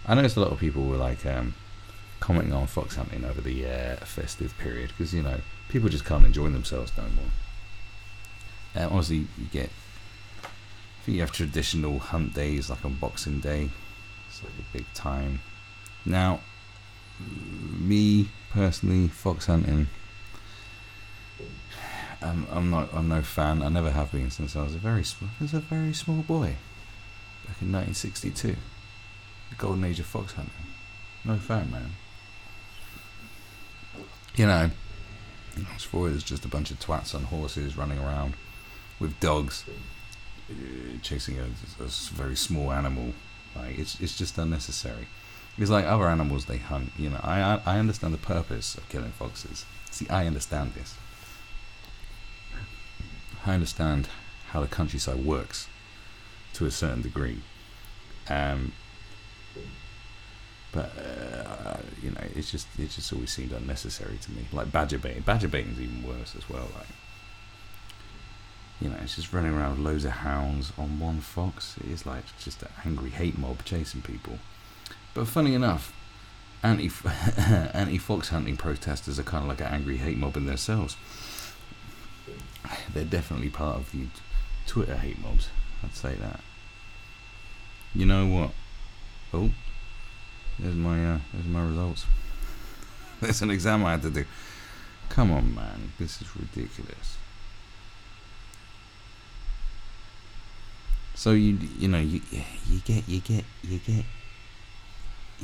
I noticed a lot of people were like commenting on fox hunting over the festive period because people just can't enjoy themselves no more. Obviously, I think you have traditional hunt days like on Boxing Day. It's like a big time. Now, me personally, fox hunting, I'm no fan. I never have been since I was a very small boy back in 1962. The golden age of fox hunting. No fan, man. It's for it's just a bunch of twats on horses running around with dogs chasing a very small animal. Like it's just unnecessary. It's like other animals they hunt. I understand the purpose of killing foxes. See, I understand this. I understand how the countryside works to a certain degree. But it just always seemed unnecessary to me. Like badger baiting. Badger baiting is even worse as well. Like, it's just running around with loads of hounds on one fox. It is like just an angry hate mob chasing people. But funny enough, anti-fox hunting protesters are kind of like an angry hate mob in themselves. They're definitely part of the Twitter hate mobs. I'd say that. You know what? Oh, there's my results. There's an exam I had to do. Come on, man, this is ridiculous. So you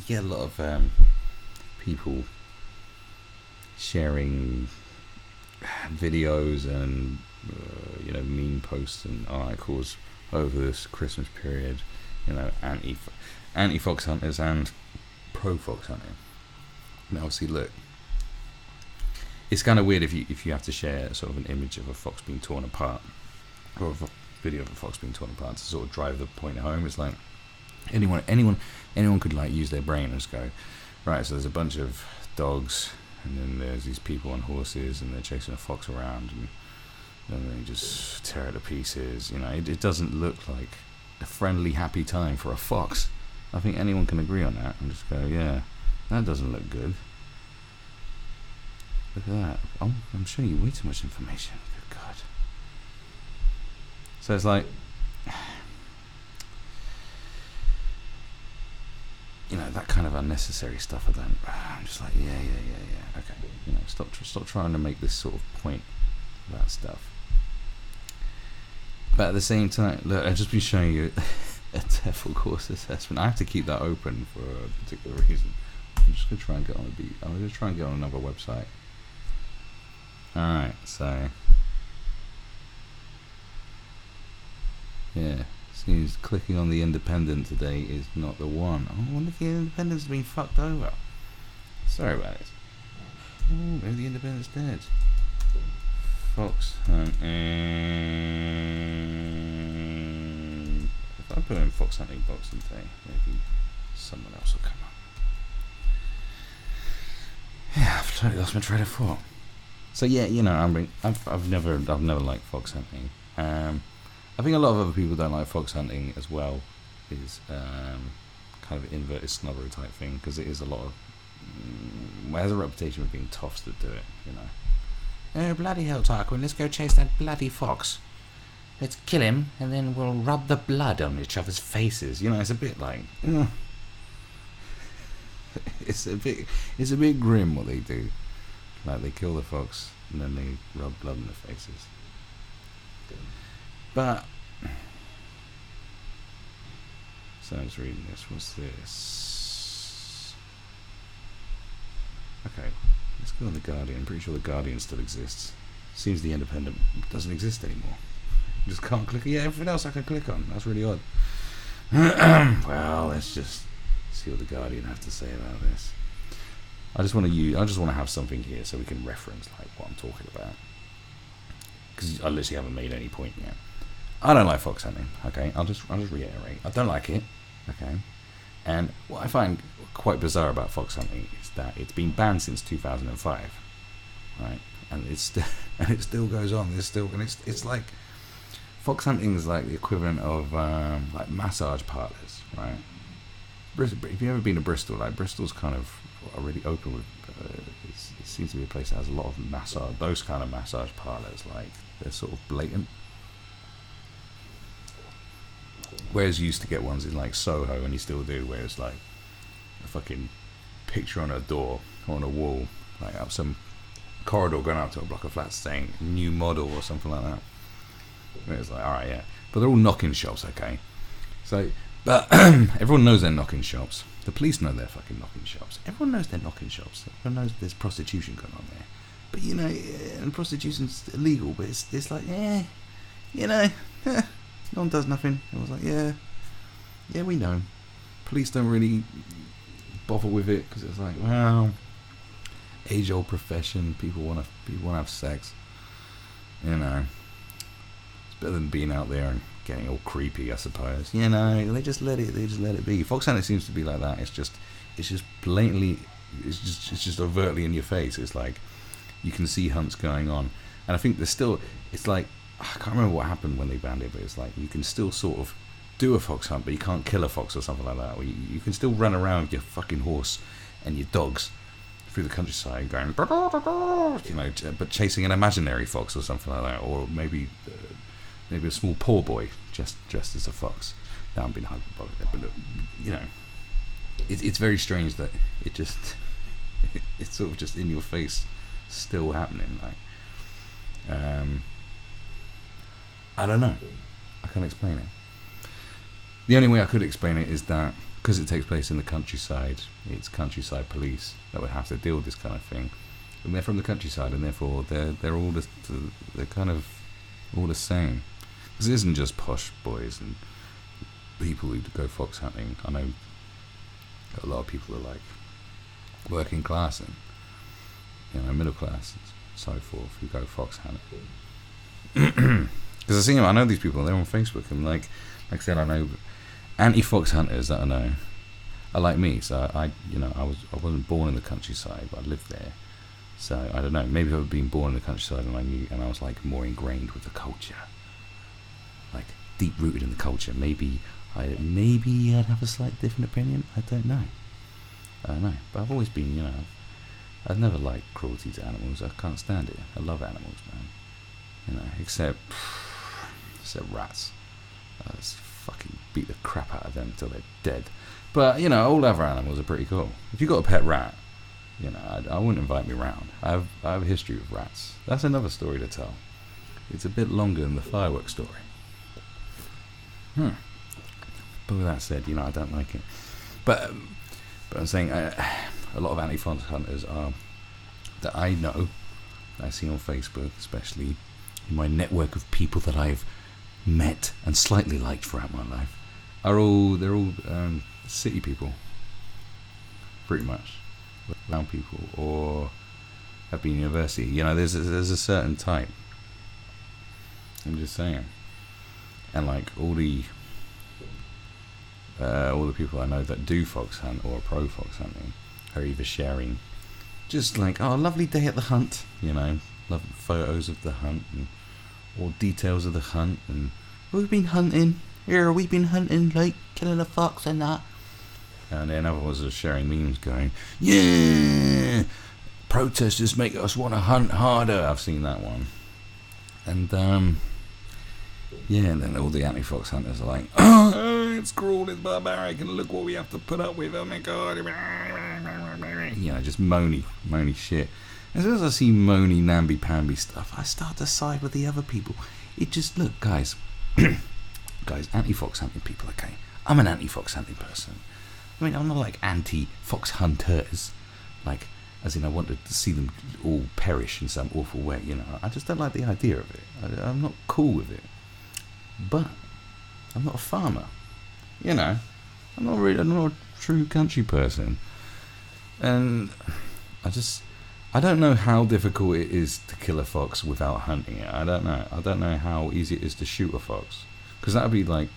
get a lot of people sharing videos and meme posts and articles over this Christmas period. Anti fox hunters and pro fox hunting. Now, obviously, look, it's kind of weird if you have to share sort of an image of a fox being torn apart or a video of a fox being torn apart to sort of drive the point home. It's like anyone could like use their brain and just go, right, so there's a bunch of dogs and then there's these people on horses and they're chasing a fox around and then they just tear it to pieces. It doesn't look like a friendly, happy time for a fox. I think anyone can agree on that and just go, yeah, that doesn't look good. Look at that. I'm showing you way too much information. Good God. So it's like, that kind of unnecessary stuff. I'm just like, yeah. Okay, stop trying to make this sort of point about stuff. But at the same time, look, I've just been showing you a TEFL course assessment. I have to keep that open for a particular reason. I'm just gonna try and get on the beat. I'm gonna try and get on another website. Alright, so yeah, seems clicking on the Independent today is not the one. Oh, I wonder if the Independent's been fucked over. Sorry about it. Oh, maybe the Independent's dead. Fox hunting. If I put in fox hunting Boxing Day, maybe someone else will come up. Yeah, I've totally lost my train of thought. So yeah, I've never liked fox hunting. I think a lot of other people don't like fox hunting as well. Is kind of inverted snobbery type thing because it is a lot of. It has a reputation of being toffs that do it. Oh, bloody hell, Tarquin, let's go chase that bloody fox. Let's kill him, and then we'll rub the blood on each other's faces. It's a bit like... It's a bit grim what they do. Like, they kill the fox, and then they rub blood on their faces. But... So I was reading this. What's this? Okay. Let's go on The Guardian. I'm pretty sure The Guardian still exists. Seems The Independent doesn't exist anymore. Just can't click. Yeah, everything else I can click on. That's really odd. Well, let's just see what The Guardian have to say about this. I just want to have something here so we can reference like what I'm talking about. Because I literally haven't made any point yet. I don't like fox hunting. Okay, I'll just reiterate. I don't like it. Okay. And what I find quite bizarre about fox hunting is that it's been banned since 2005, right? And it still goes on. It's like fox hunting is like the equivalent of like massage parlors, right? if you've ever been to Bristol, like Bristol's kind of already open with. It seems to be a place that has a lot of massage. Those kind of massage parlors, like they're sort of blatant. Whereas you used to get ones in like Soho, and you still do, where it's like a fucking picture on a door or on a wall, like up some corridor going out to a block of flats saying new model or something like that. And it's like, alright, yeah. But they're all knock-in shops, okay? So, but everyone knows they're knock-in shops. The police know they're fucking knock-in shops. Everyone knows they're knock-in shops. Everyone knows there's prostitution going on there. But, you know, and prostitution's illegal, but it's like, you know, no one does nothing. Everyone's like, yeah, we know. Police don't really bother with it, because it's like, well, age-old profession. People want to have sex. You know, it's better than being out there and getting all creepy, I suppose. You know, they just let it be. Fox hunting seems to be like that. It's just blatantly, it's just overtly in your face. It's like you can see hunts going on, and I think there's still. It's like I can't remember what happened when they banned it, but it's like you can still sort of do a fox hunt, but you can't kill a fox or something like that. Or you can still run around with your fucking horse and your dogs through the countryside going, you know, but chasing an imaginary fox or something like that, or maybe a small poor boy dressed as a fox. Now I'm being hyperbolic there, but you know, it's very strange that it just it's sort of just in your face, still happening. Like, I don't know. I can't explain it. The only way I could explain it is that because it takes place in the countryside, it's countryside police that would have to deal with this kind of thing, and they're from the countryside, and therefore they're all they're kind of all the same. Because it isn't just posh boys and people who go fox hunting. I know a lot of people are like working class and, you know, middle class and so forth who go fox hunting. Because I see them, I know these people. They're on Facebook, and like I said, I know anti-fox hunters that I know are like me. So I wasn't born in the countryside, but I lived there. So I don't know. Maybe if I had been born in the countryside and I was like more ingrained with the culture, like deep rooted in the culture, maybe I'd have a slight different opinion. I don't know. But I've always been, you know, I've never liked cruelty to animals. I can't stand it. I love animals, man. You know, except rats. I just fucking beat the crap out of them until they're dead. But, you know, all other animals are pretty cool. If you got a pet rat, you know, I wouldn't invite me round. I have a history with rats. That's another story to tell. It's a bit longer than the fireworks story. But with that said, you know, I don't like it. But I'm saying a lot of anti-fox hunters are that I know, that I see on Facebook, especially in my network of people that I've met and slightly liked throughout my life, they're all city people, pretty much, around people, or have been university. You know, there's a certain type. I'm just saying, and like all the people I know that do fox hunt or are pro fox hunting are either sharing just like, oh, lovely day at the hunt, you know, love photos of the hunt and or details of the hunt, and we've been hunting here, we've been hunting, like killing a fox and that. And then others are sharing memes going, yeah, protesters make us want to hunt harder. I've seen that one. And yeah, and then all the anti-fox hunters are like, oh, it's cruel, it's barbaric, and look what we have to put up with, oh my god. You know, just moany shit. As soon as I see moany, namby-pamby stuff, I start to side with the other people. It just, look, guys, anti-fox hunting people, okay? I'm an anti-fox hunting person. I mean, I'm not like anti-fox hunters, like, as in I wanted to see them all perish in some awful way, you know. I just don't like the idea of it. I'm not cool with it. But I'm not a farmer, you know. I'm not a true country person. And I don't know how difficult it is to kill a fox without hunting it. I don't know how easy it is to shoot a fox, because that would be like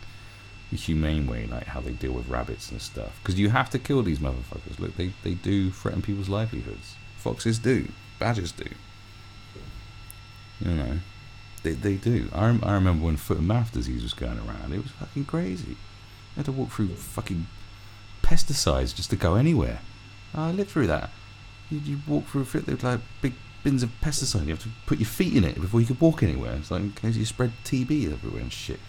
the humane way, like how they deal with rabbits and stuff. Because you have to kill these motherfuckers. Look, they do threaten people's livelihoods. Foxes do. Badgers do. You know, they do. I remember when foot and mouth disease was going around. It was fucking crazy. You had to walk through fucking pesticides just to go anywhere. I lived through that. You walk through it, there were like big bins of pesticide. You have to put your feet in it before you could walk anywhere. It's like in case you spread TB everywhere and shit,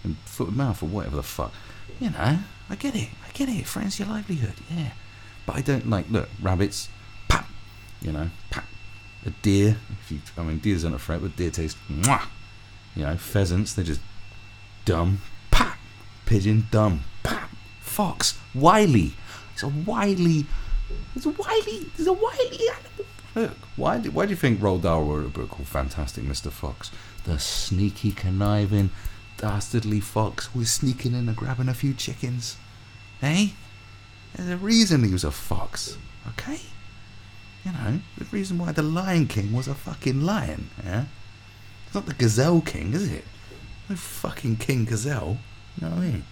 and foot and mouth or whatever the fuck. You know, I get it. It threatens your livelihood. Yeah, but I don't like. Look, rabbits, pap. You know, pap. A deer. Deers aren't a threat, but deer taste. Mwah. You know, pheasants. They're just dumb. Pap. Pigeon, dumb. Pap. Fox, wily. It's a wily animal. Look, why do you think Roald Dahl wrote a book called Fantastic Mr. Fox? The sneaky, conniving, dastardly fox was sneaking in and grabbing a few chickens. Eh? There's a reason he was a fox. Okay? You know, the reason why the Lion King was a fucking lion. Yeah? It's not the Gazelle King, is it? No fucking King Gazelle. You know what I mean?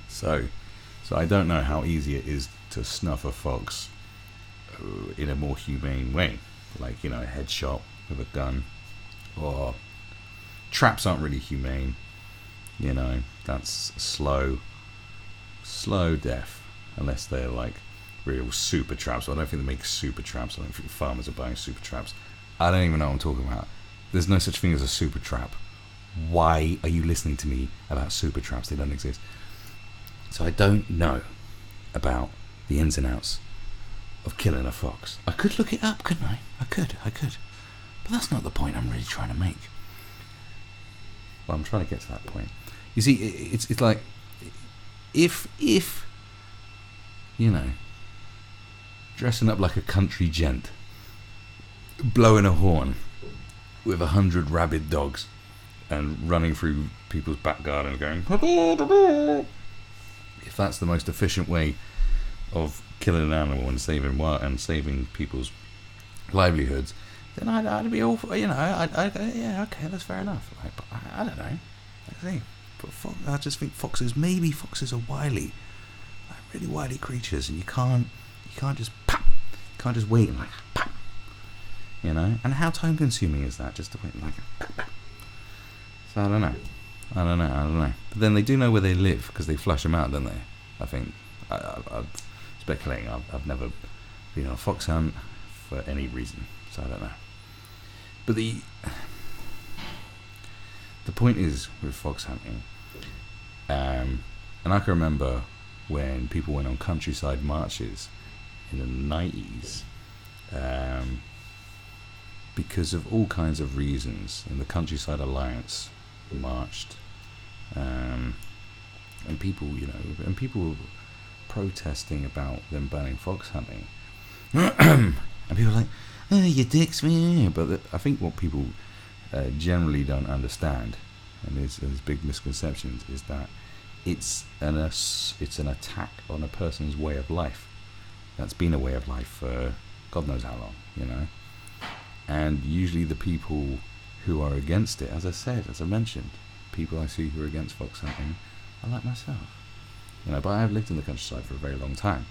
So I don't know how easy it is to snuff a fox in a more humane way, like, you know, a headshot with a gun, or traps aren't really humane. You know, that's slow death, unless they're like real super traps. I don't think they make super traps. I don't think farmers are buying super traps. I don't even know what I'm talking about. There's no such thing as a super trap. Why are you listening to me about super traps? They don't exist. So I don't know about the ins and outs of killing a fox. I could look it up, couldn't I? I could. But that's not the point I'm really trying to make. Well, I'm trying to get to that point. You see, it's like, if you know, dressing up like a country gent, blowing a horn with 100 rabid dogs and running through people's back garden going, if that's the most efficient way of killing an animal and saving people's livelihoods, then I'd be all for, you know, yeah, okay, that's fair enough. Like, but I don't know. I just think foxes are wily, like really wily creatures, and you can't just pop, can't just wait and like pop, you know. And how time consuming is that, just to wait like pop. So I don't know. But then they do know where they live because they flush them out, don't they? I think. I'm speculating. I've never been on a fox hunt for any reason, so I don't know. But the point is with fox hunting, and I can remember when people went on countryside marches in the 90s, because of all kinds of reasons, and the Countryside Alliance marched, and people were protesting about them banning fox hunting, and people were like, "Oh, you dicks, man!" But I think what people generally don't understand, and there's big misconceptions, is that it's an attack on a person's way of life. That's been a way of life for God knows how long, you know. And usually the people who are against it, as I mentioned, people I see who are against fox hunting are like myself, you know. But I have lived in the countryside for a very long time.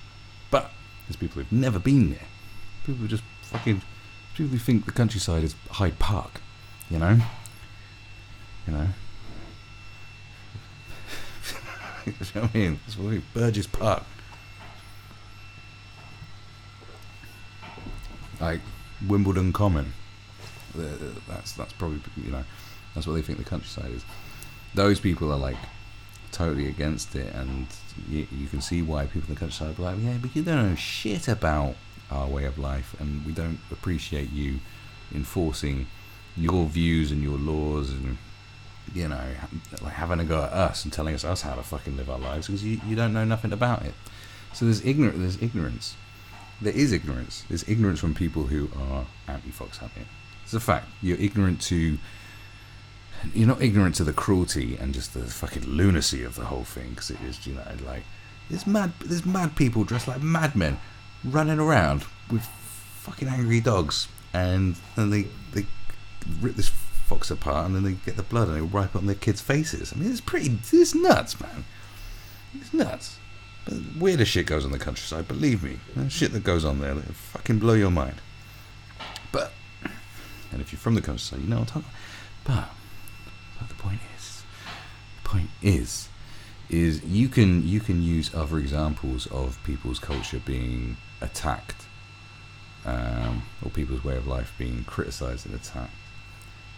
But there's people who've never been there. People who just people who think the countryside is Hyde Park, you know. You know. You know what I mean? It's Burgess Park. Like Wimbledon Common. That's probably, you know, that's what they think the countryside is. Those people are like totally against it, and you can see why people in the countryside are like, yeah, but you don't know shit about our way of life, and we don't appreciate you enforcing your views and your laws, and, you know, like having a go at us and telling us how to fucking live our lives, because you don't know nothing about it. So there's ignorance. There is ignorance. There's ignorance from people who are anti-fox hunting. It's a fact. You're not ignorant to the cruelty and just the fucking lunacy of the whole thing, because it is, you know, like, there's mad people dressed like madmen running around with fucking angry dogs, and then they rip this fox apart, and then they get the blood and they wipe it on their kids' faces. I mean, it's nuts, man. It's nuts. But weirder shit goes on the countryside, believe me. There's shit that goes on there that'll fucking blow your mind. And if you're from the countryside, you know what I'm talking about. But the point is, is you can use other examples of people's culture being attacked, or people's way of life being criticised and attacked,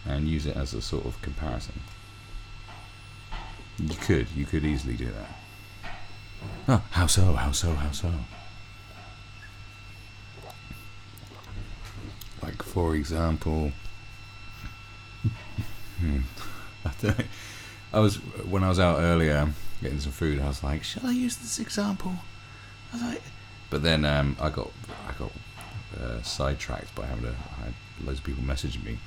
and use it as a sort of comparison. You could easily do that. Oh, how so? Like, for example, when I was out earlier getting some food, I was like, shall I use this example? I was like, but then I got sidetracked by I had loads of people messaging me.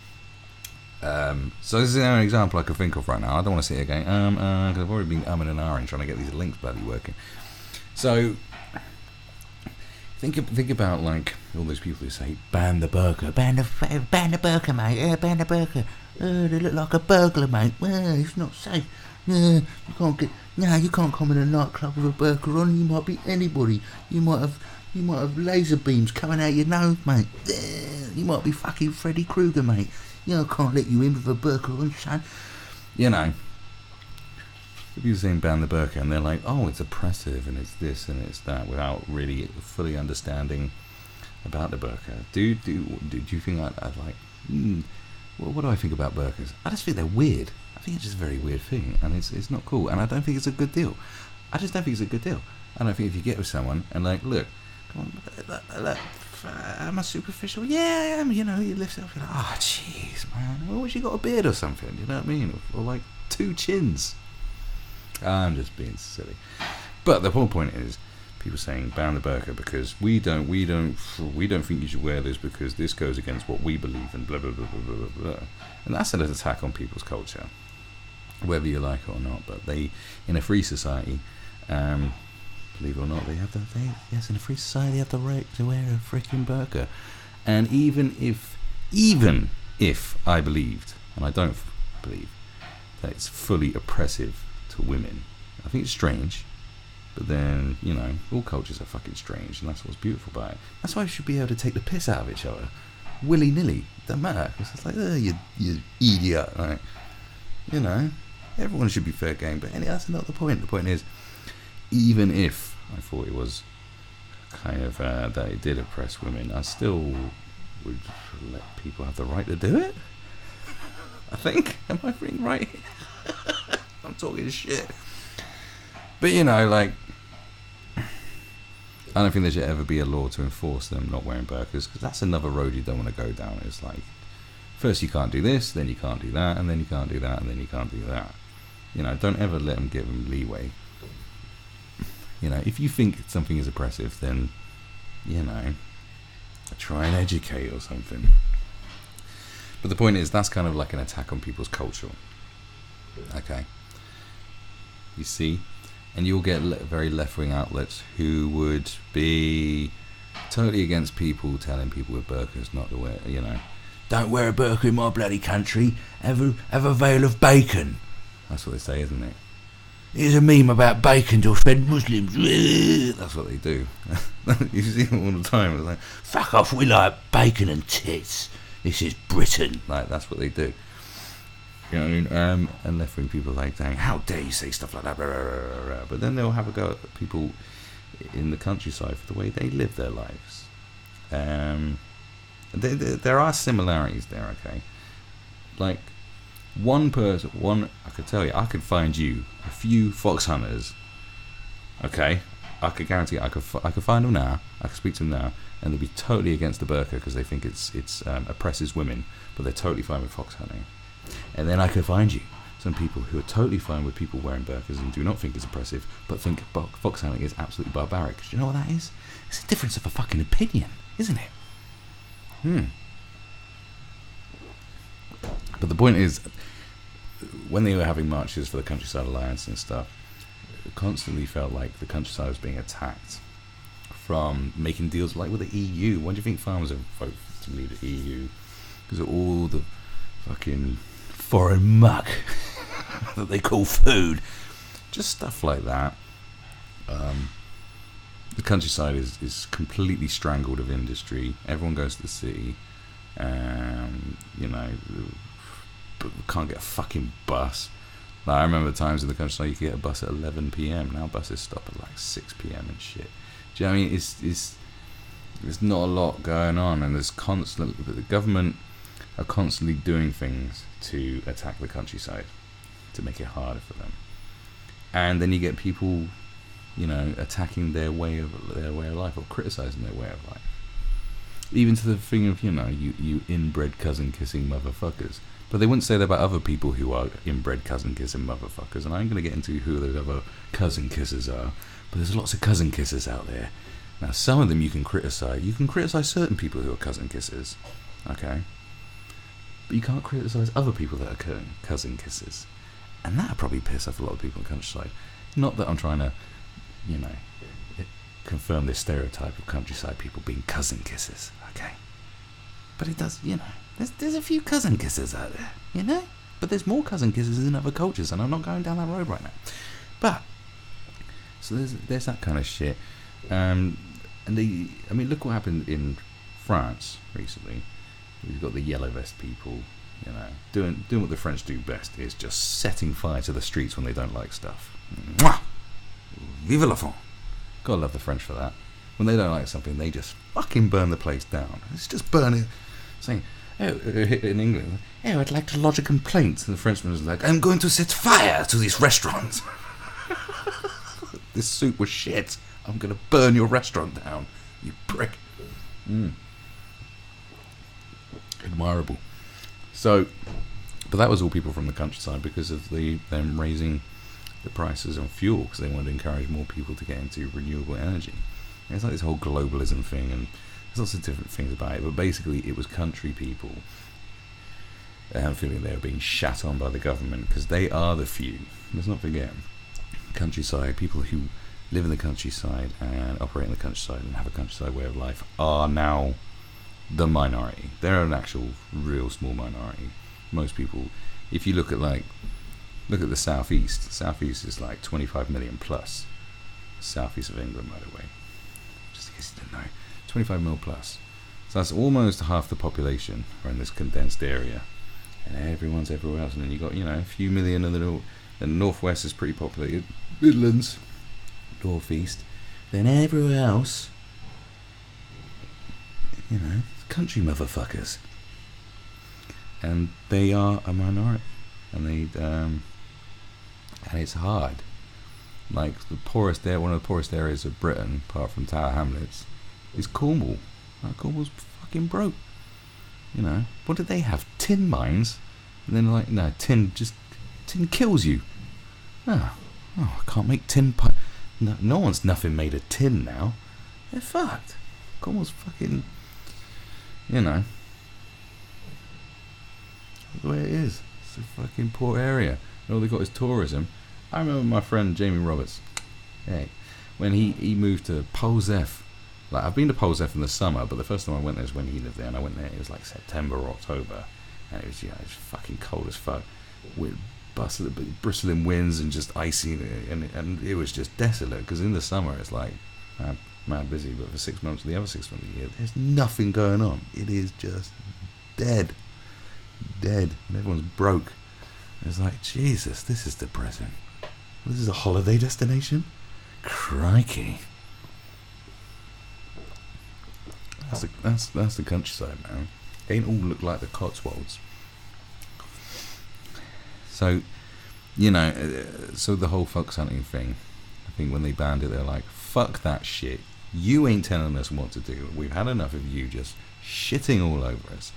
So this is an example I can think of right now. I don't want to sit here going, because I've already been and ahhing trying to get these links bloody working. So think about like all those people who say, ban the burger, ban the burger, mate, ban the burger. They look like a burglar, mate. It's not safe. You can't come in a nightclub with a burger on. You might be anybody. You might have laser beams coming out your nose, mate. You might be fucking Freddy Krueger, mate. I can't let you in with a burger on, son. People saying ban the burger, and they're like, oh, it's oppressive, and it's this, and it's that, without really fully understanding about the burger. Do you think I'd like... what do I think about burgers? I just think they're weird. I think it's just a very weird thing, and it's not cool, and I don't think it's a good deal. I just don't think it's a good deal. I don't think if you get with someone and like, look, come on, look, am I superficial? Yeah, I am. You lift it up, you're like, oh, jeez, man, well, wish you got a beard or something, you know what I mean? Or like 2 chins. I'm just being silly. But the whole point is, people saying ban the burqa because we don't think you should wear this because this goes against what we believe and blah blah blah blah blah blah. And that's an attack on people's culture, whether you like it or not. But they, in a free society, believe it or not, in a free society they have the right to wear a freaking burqa. And even if I believed, and I don't believe, that it's fully oppressive to women, I think it's strange. But then, all cultures are fucking strange, and that's what's beautiful about it. That's why we should be able to take the piss out of each other, willy-nilly. Doesn't matter. It's just like, oh, you idiot. Like, everyone should be fair game. But that's not the point. The point is, even if I thought it was kind of that it did oppress women, I still would let people have the right to do it. I think. Am I being right? I'm talking shit. But like, I don't think there should ever be a law to enforce them not wearing burqas, because that's another road you don't want to go down. It's like, first you can't do this, then you can't do that, and then you can't do that, and then you can't do that. Don't ever let them give them leeway. If you think something is oppressive, then, try and educate or something. But the point is, that's kind of like an attack on people's culture. Okay. You see? And you'll get very left-wing outlets who would be totally against people telling people with burqas not to wear, don't wear a burqa in my bloody country, have a veil of bacon. That's what they say, isn't it? Here's a meme about bacon to offend Muslims. That's what they do. You see them all the time. It's like, fuck off, we like bacon and tits. This is Britain. Like, that's what they do. And left-wing people like saying, how dare you say stuff like that, blah, blah, blah, blah. But then they'll have a go at people in the countryside for the way they live their lives. There are similarities there, okay? Like, I could tell you, I could find you a few fox hunters, okay? I could guarantee I could find them now, I could speak to them now, and they'd be totally against the burqa because they think it's oppresses women, but they're totally fine with fox hunting. And then I could find you some people who are totally fine with people wearing burqas and do not think it's oppressive, but think fox hunting is absolutely barbaric. Do you know what that is? It's a difference of a fucking opinion, isn't it? But the point is, when they were having marches for the Countryside Alliance and stuff, it constantly felt like the countryside was being attacked from making deals like with the EU. Why do you think farmers have voted to leave the EU? Because of all the fucking foreign muck that they call food, just stuff like that. The countryside is completely strangled of industry. Everyone goes to the city, can't get a fucking bus. Like, I remember times in the countryside you could get a bus at 11 p.m. Now buses stop at like 6 p.m. and shit. Do you know what I mean? There's not a lot going on, and the government are constantly doing things to attack the countryside, to make it harder for them. And then you get people, attacking their way of life, or criticizing their way of life. Even to the thing of, you inbred cousin kissing motherfuckers. But they wouldn't say that about other people who are inbred cousin kissing motherfuckers. And I ain't going to get into who those other cousin kissers are. But there's lots of cousin kissers out there. Now, some of them you can criticize. You can criticize certain people who are cousin kissers. Okay? But you can't criticize other people that are cousin kissers. And that'll probably piss off a lot of people in the countryside. Not that I'm trying to, confirm this stereotype of countryside people being cousin kissers. Okay? But it does, there's a few cousin kissers out there, But there's more cousin kissers in other cultures, and I'm not going down that road right now. But, so there's that kind of shit. Look what happened in France recently. We've got the yellow vest people, doing what the French do best, is just setting fire to the streets when they don't like stuff. Mwah! Vive la France! Gotta love the French for that. When they don't like something, they just fucking burn the place down. It's just burning, saying, in England, I'd like to lodge a complaint. And the Frenchman was like, I'm going to set fire to this restaurant. This soup was shit. I'm going to burn your restaurant down, you prick. Admirable. So, but that was all people from the countryside because of them raising the prices on fuel, because they wanted to encourage more people to get into renewable energy. And it's like this whole globalism thing, and there's lots of different things about it, but basically it was country people feeling they were being shat on by the government, because they are the few. Let's not forget, countryside people who live in the countryside and operate in the countryside and have a countryside way of life are now the minority. They're an actual real small minority. Most people, if you look at the southeast. Southeast is like 25 million plus. Southeast of England, by the way, just in case you didn't know. 25 mil plus. So that's almost half the population are in this condensed area, and everyone's everywhere else. And then you got a few million in the northwest is pretty populated. Midlands, northeast, then everywhere else, country motherfuckers, and they are a minority, and it's hard. Like one of the poorest areas of Britain, apart from Tower Hamlets, is Cornwall. Cornwall's fucking broke. What did they have? Tin mines, and then tin kills you. I can't make tin pipe. No one's nothing made of tin now. They're fucked. Cornwall's fucking, the way it is. It's a fucking poor area. And all they got is tourism. I remember my friend Jamie Roberts, when he moved to Polzeath. Like, I've been to Polzeath in the summer, but the first time I went there was when he lived there, and I went there, it was like September or October, and it was fucking cold as fuck, with bristling winds and just icy, and it was just desolate, because in the summer it's like mad busy, but for 6 months, the other 6 months of the year, there's nothing going on. It is just dead, and everyone's broke. It's like, Jesus, this is depressing. This is a holiday destination? Crikey. That's the countryside, man. They ain't all look like the Cotswolds. So, so the whole fox hunting thing, I think when they banned it, they're like, fuck that shit. You ain't telling us what to do. We've had enough of you just shitting all over us,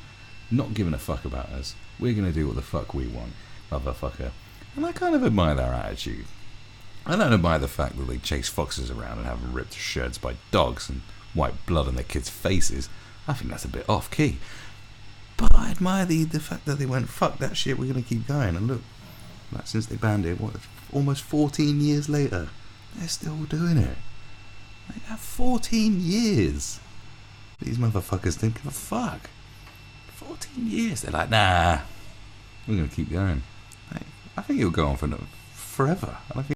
not giving a fuck about us. We're going to do what the fuck we want, motherfucker. And I kind of admire their attitude. I don't admire the fact that they chase foxes around and have them ripped to shreds by dogs and wipe blood on their kids' faces. I think that's a bit off-key. But I admire the fact that they went, fuck that shit, we're going to keep going. And look, since they banned it, almost 14 years later, they're still doing it. They have 14 years. These motherfuckers don't give a fuck. 14 years. They're like, nah, we're going to keep going. I think it'll go on for forever. And I think